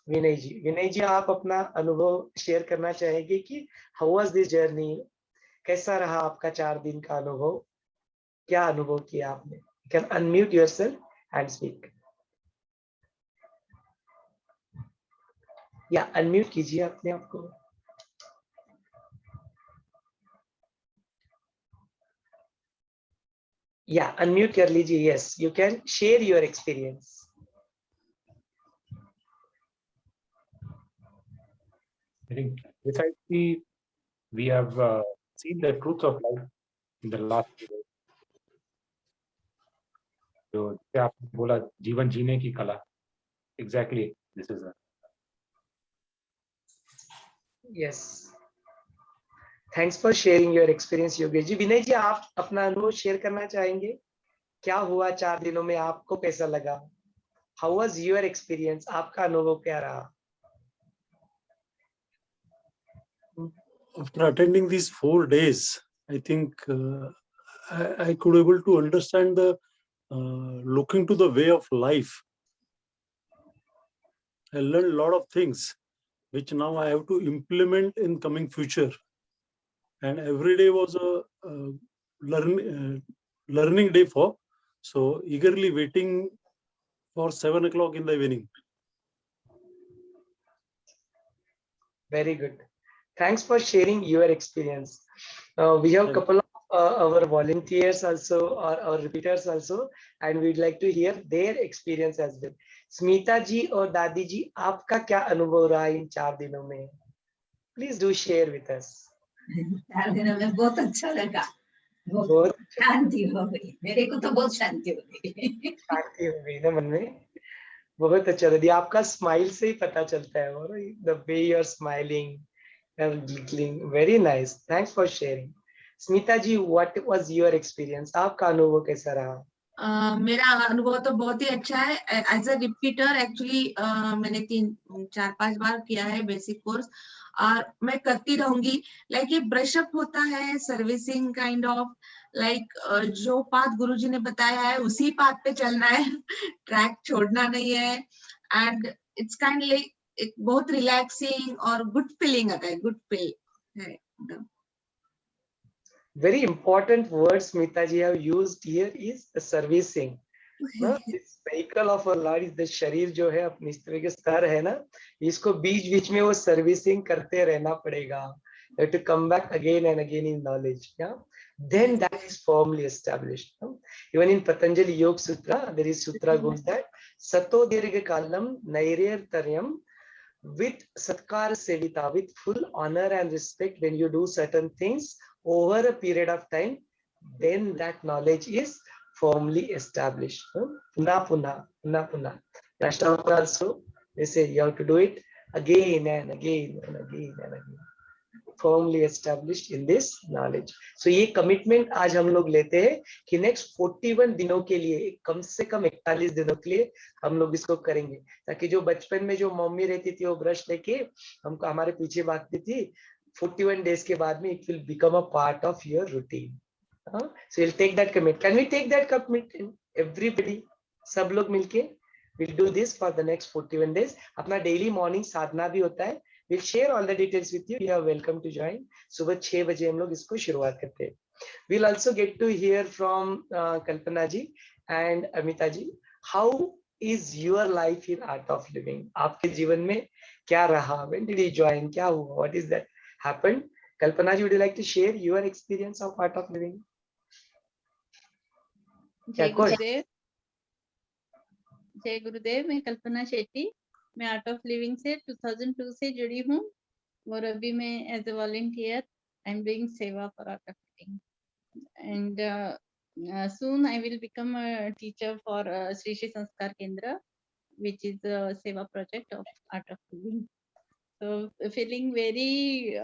विनय जी आप अपना अनुभव शेयर करना चाहेंगे कि हाउ वाज दिस जर्नी, कैसा रहा आपका 4 दिन का अनुभव, क्या अनुभव किया आपने? You can unmute yourself and speak. या अनम्यूट कीजिए अपने आप को। या अनम्यूट कर लीजिए। Yes, you can share your experience. I think precisely we have seen the truth of life in the last few days. जो जैसे आपने बोला जीवन जीने की कला, exactly this is a yes, thanks for sharing your experience Yogesh ji. Vinay ji आप अपना अनुभव शेयर करना चाहेंगे? क्या हुआ 4 दिनों में, आपको कैसा लगा? हाउ वाज योर एक्सपीरियंस, आपका अनुभव क्या रहा? After attending these 4 days, I think I could able to understand the looking to the way of life. I learned a lot of things which now I have to implement in coming future. And every day was a learning day for. So eagerly waiting for 7 o'clock in the evening. Very good. Thanks for sharing your experience. We have a couple of our volunteers also, or our repeaters also, and we'd like to hear their experience as well. Smita जी और दादी जी, आपका क्या अनुभव रहा इन 4 दिनों में? Please do share with us. 4 दिनों में बहुत अच्छा लगा, बहुत शांति हो गई, मेरे को तो बहुत शांति हो गई। शांति हो गई ना मन में, बहुत अच्छा लगा। आपका स्माइल से ही पता चलता है, और the way you are smiling and giggling, very nice. Thanks for sharing. Smita ji, what was your experience? आपका अनुभव कैसा रहा? मेरा अनुभव तो बहुत ही अच्छा है। एज अ रिपीटर एक्चुअली मैंने 4-5 बार किया है बेसिक कोर्स, और मैं करती रहूंगी। लाइक ये ब्रशअप होता है, सर्विसिंग काइंड ऑफ, लाइक जो पाथ गुरुजी ने बताया है उसी पाथ पे चलना है, ट्रैक छोड़ना नहीं है। एंड इट्स काइंड लाइक एक बहुत रिलैक्सिंग और गुड फीलिंग आता है, गुड फील है। Very important word Smita ji have used here is the servicing. ना, this vehicle of our Lord is the शरीर जो है अपनी इस तरह के स्तर है ना, इसको बीच बीच में वो सर्विसिंग करते रहना पड़ेगा. You have to come back again and again in knowledge. Yeah, then that is firmly established. Even in Patanjali Yoga Sutra, there is sutra goes that sato dirgha kalam nairyaryam, with satkar sevita, with full honor and respect. When you do certain things over a period of time, then that knowledge is firmly established. Puna puna, puna puna. Ashtanga also, they say you have to do it again and again and again and again. Firmly established in this knowledge. So ये commitment आज हम लोग लेते हैं कि next 41 दिनों के लिए, कम से कम 41 दिनों के लिए हम लोग इसको करेंगे, ताकि जो बचपन में जो मम्मी रहती थी वो ब्रश लेके हमको हमारे पीछे भागती थी, 41 days के बाद में it will become a part of your routine. So you'll take that commitment. Can we take that commitment? Everybody, सब लोग मिलके we'll do this for the next 41 days. अपना daily morning साधना भी होता है. We'll share all the details with you. You are welcome to join. सुबह 6 बजे हम लोग इसको शुरुआत करते हैं. We'll also get to hear from Kalpana ji and Amita ji. How is your life in Art of Living? आपके जीवन में क्या रहा? When did you join? क्या हुआ? What is that happened? Kalpana ji, would you like to share your experience of Art of Living? जय गुरुदेव, जय गुरुदेव। मैं कल्पना शेट्टी, मैं आर्ट ऑफ लिविंग से 2002 से जुड़ी हूँ, और अभी मैं as a volunteer I am doing सेवा for art of living, and soon I will become a teacher for Sri Sri Sanskar Kendra, which is a seva project of art of living. So feeling very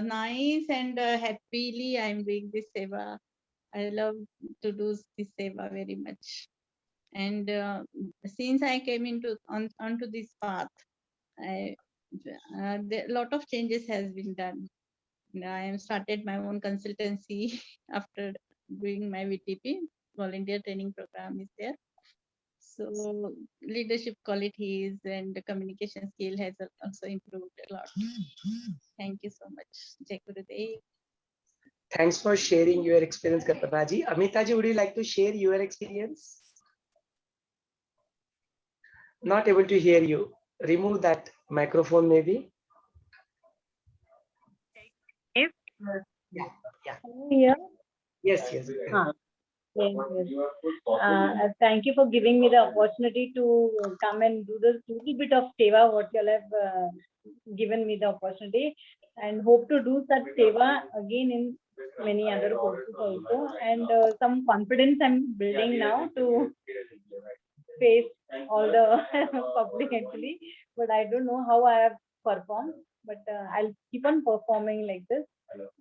nice and happily I am doing this seva. I love to do this seva very much. And since I came onto this path, a lot of changes has been done. I have started my own consultancy after doing my VTP, volunteer training program is there. So leadership qualities and the communication skill has also improved a lot. Thank you so much, Jai Gurudev. Thanks for sharing your experience, Kalpana ji. Amita ji, would you like to share your experience? Not able to hear you. Remove that microphone, maybe. If Yeah. here, Yes, yes. yes, yes. Thank you for giving me the opportunity to come and do this little bit of seva, what you all have given me the opportunity, and hope to do such seva again in many other courses also. And some confidence I'm building now to face all the public actually, but I don't know how I have performed, but I'll keep on performing like this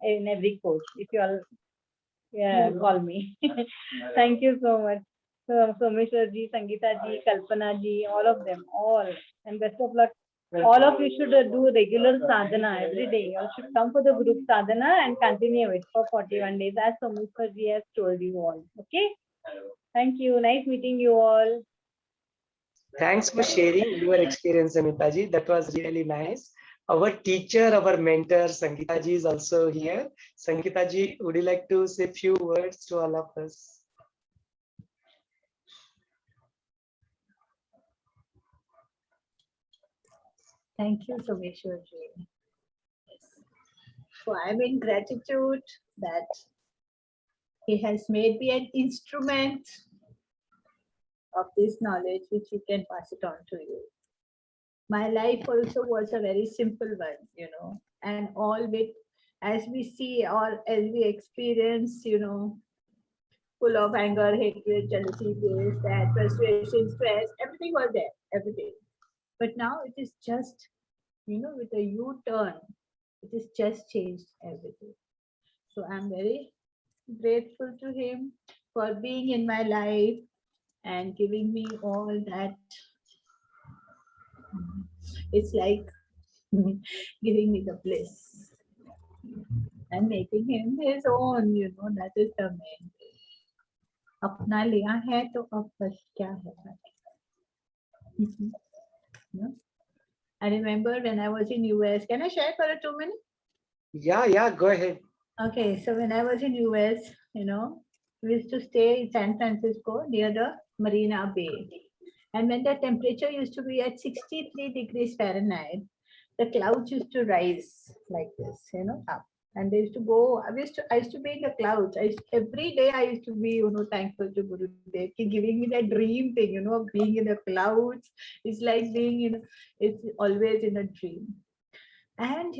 in every course if you all call me. Thank you so much. Someshwar ji, Sangeeta ji, Kalpana ji, all of them, all. And best of luck. All of you should do regular sadhana every day. You should come for the group sadhana and continue it for 41 days as Someshwar ji has told you all. Okay? Thank you. Nice meeting you all. Thanks for sharing your experience, Amita ji. That was really nice. Our teacher, our mentor, Sangeeta ji is also here. Sangeeta ji, would you like to say a few words to all of us? Thank you, Someshwar ji. So I'm in gratitude that he has made me an instrument of this knowledge which he can pass it on to you. My life also was a very simple one, and all with, as we see or as we experience, full of anger, hatred, jealousy, this, that, frustration, stress, everything was there, everything. But now it is just, with a U-turn, it has just changed everything. So I'm very grateful to him for being in my life and giving me all that. It's like giving me the bliss and making him his own, that is the main thing. अपना लिया है तो अब बस क्या है. I remember when I was in US. Can I share for a 2 minutes? Yeah, go ahead. Okay, so when I was in US, we used to stay in San Francisco near the Marina Bay. And when the temperature used to be at 63 degrees Fahrenheit, the clouds used to rise like this, up. And they used to go, I used to be in the clouds. Every day I used to be, thankful to Gurudev, giving me that dream thing, of being in the clouds. It's like being, it's always in a dream. And,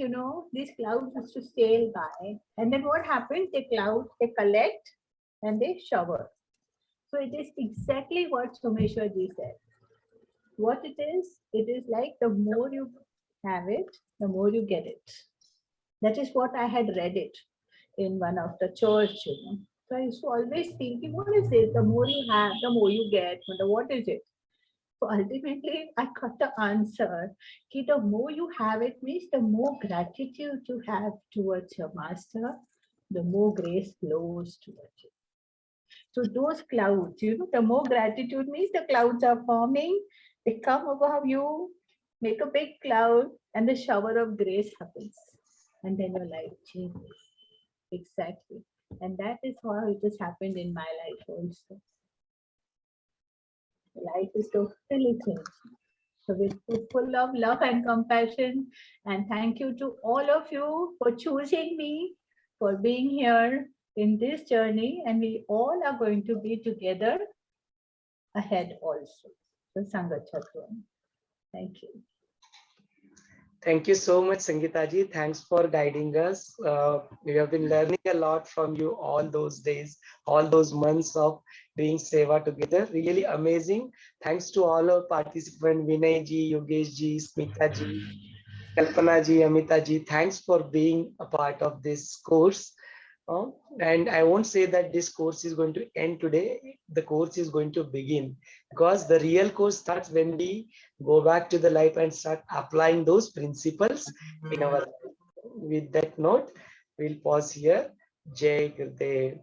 these clouds used to sail by. And then what happens? The clouds, they collect and they shower. So it is exactly what Someshwar ji said. What it is like the more you have it, the more you get it. That is what I had read it in one of the church, So I used to always thinking, what is it? The more you have, the more you get. What is it? So ultimately, I got the answer. The more you have it means the more gratitude you have towards your master, the more grace flows towards you. So those clouds, the more gratitude means the clouds are forming, they come above you, make a big cloud, and the shower of grace happens. And then your life changes. Exactly. And that is how it has happened in my life also. Life is totally changed. So with full of love and compassion, and thank you to all of you for choosing me, for being here in this journey, and we all are going to be together ahead also. So Sangat Chatwan. Thank you. Thank you so much, Sangeeta ji. Thanks for guiding us. We have been learning a lot from you all those days, all those months of doing seva together. Really amazing. Thanks to all our participants, Vinay ji, Yogesh ji, Smita ji, Kalpana ji, Amita ji. Thanks for being a part of this course. And I won't say that this course is going to end today. The course is going to begin, because the real course starts when we go back to the life and start applying those principles in our life. With that note, we'll pause here. Jai Gurudev.